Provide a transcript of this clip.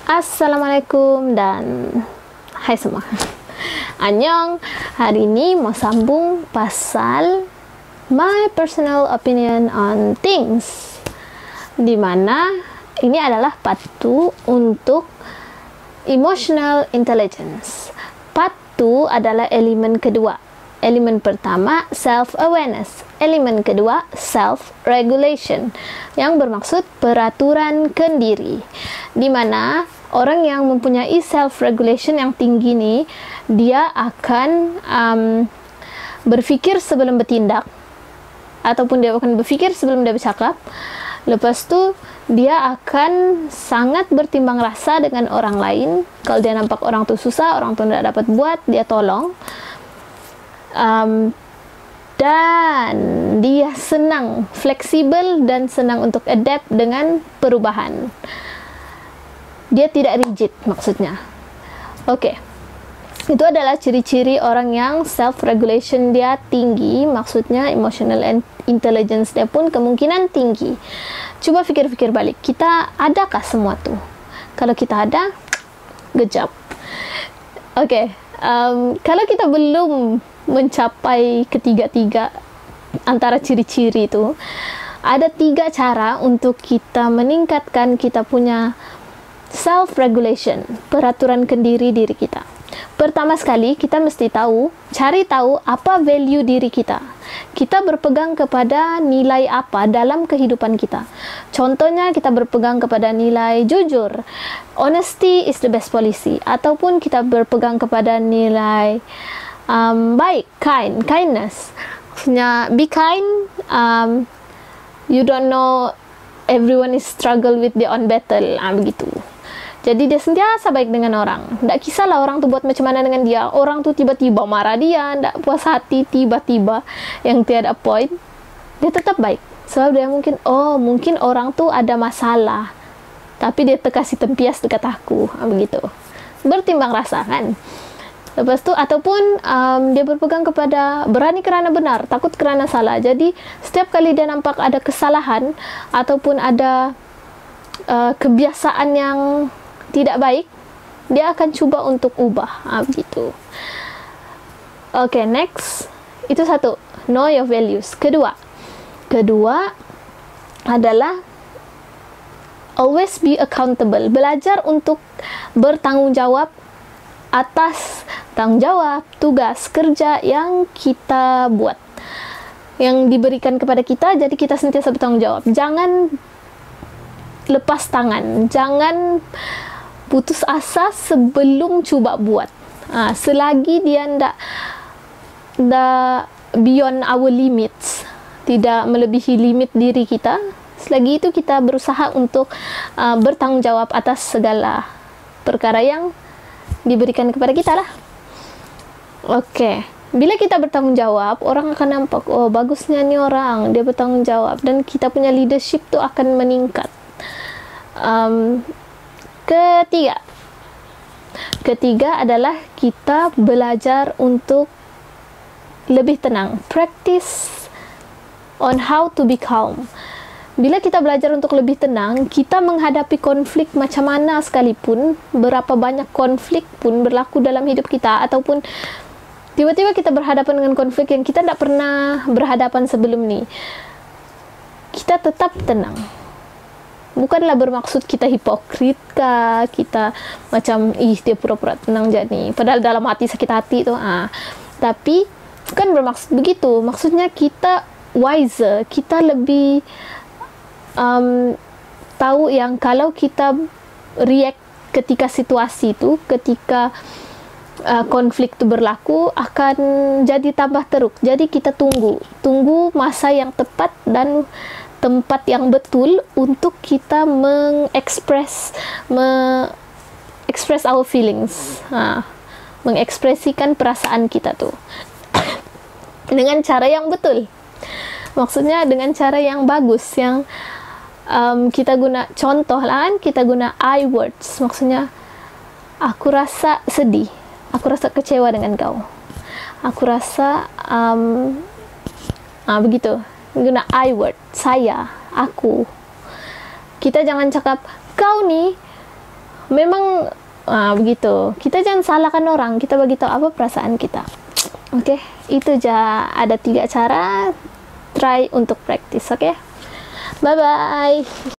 Assalamualaikum dan hai semua. Annyeong. Hari ini mau sambung pasal my personal opinion on things, dimana ini adalah part 2 untuk emotional intelligence. Part 2 adalah elemen kedua. Elemen pertama self-awareness, elemen kedua self-regulation, yang bermaksud peraturan kendiri, di mana orang yang mempunyai self-regulation yang tinggi nih, dia akan berpikir sebelum bertindak, ataupun dia akan berpikir sebelum dia bercakap. Lepas tu dia akan sangat bertimbang rasa dengan orang lain. Kalau dia nampak orang tu susah, orang tu tidak dapat buat, dia tolong. Dan dia senang, fleksibel dan senang untuk adapt dengan perubahan. Dia tidak rigid maksudnya. Oke. Itu adalah ciri-ciri orang yang self-regulation dia tinggi, maksudnya emotional intelligence dia pun kemungkinan tinggi. Coba fikir-fikir balik, kita adakah semua tu? Kalau kita ada, good job. Oke. Kalau kita belum mencapai ketiga-tiga antara ciri-ciri itu, ada 3 cara untuk kita meningkatkan kita punya self-regulation, peraturan kendiri diri kita. Pertama sekali, kita mesti cari tahu apa value diri kita. Kita berpegang kepada nilai apa dalam kehidupan kita. Contohnya, kita berpegang kepada nilai jujur, honesty is the best policy, ataupun kita berpegang kepada nilai baik, kindness. Maksudnya, be kind. You don't know everyone is struggle with their own battle. Begitu. Jadi dia sentiasa baik dengan orang. Tak kisahlah orang tu buat macam mana dengan dia. Orang tu tiba-tiba marah dia, tak puas hati tiba-tiba yang tiada point. Dia tetap baik. Sebab dia mungkin orang tu ada masalah, tapi dia terkasih tempias dekat aku. Begitu. Bertimbang rasa kan. Lepas tu, ataupun dia berpegang kepada berani kerana benar, takut kerana salah. Jadi, setiap kali dia nampak ada kesalahan ataupun ada kebiasaan yang tidak baik, dia akan cuba untuk ubah. Begitu. Okay, next. Itu satu. Know your values. Kedua adalah always be accountable. Belajar untuk bertanggung jawab atas tanggung jawab, tugas, kerja yang kita buat, yang diberikan kepada kita. Jadi kita sentiasa bertanggung jawab. Jangan lepas tangan, jangan putus asa sebelum cuba buat. Selagi dia ndak beyond our limits, tidak melebihi limit diri kita, selagi itu kita berusaha untuk bertanggung jawab atas segala perkara yang diberikan kepada kita lah. Oke. Bila kita bertanggung jawab, orang akan nampak, oh bagusnya ni orang, dia bertanggung jawab, dan kita punya leadership tu akan meningkat. Ketiga adalah kita belajar untuk lebih tenang. Practice on how to be calm. Bila kita belajar untuk lebih tenang, kita menghadapi konflik macam mana sekalipun, berapa banyak konflik pun berlaku dalam hidup kita, ataupun tiba-tiba kita berhadapan dengan konflik yang kita tidak pernah berhadapan sebelum ni, kita tetap tenang. Bukanlah bermaksud kita hipokrit kah, kita macam dia pura-pura tenang jadi, padahal dalam hati sakit hati tu. Tapi kan bermaksud begitu. Maksudnya kita wiser, kita lebih tahu yang kalau kita react ketika situasi itu, ketika konflik itu berlaku, akan jadi tambah teruk. Jadi kita tunggu masa yang tepat dan tempat yang betul untuk kita mengekspres our feelings, mengekspresikan perasaan kita tuh dengan cara yang betul. Maksudnya dengan cara yang bagus, yang kita guna contoh lah kan, kita guna I words. Maksudnya, aku rasa sedih, aku rasa kecewa dengan kau, aku rasa begitu. Guna I word, saya, aku. Kita jangan cakap kau ni Memang begitu. Kita jangan salahkan orang, kita bagi tahu apa perasaan kita. Oke, itu aja. Ada 3 cara. Try untuk practice, oke? Bye bye.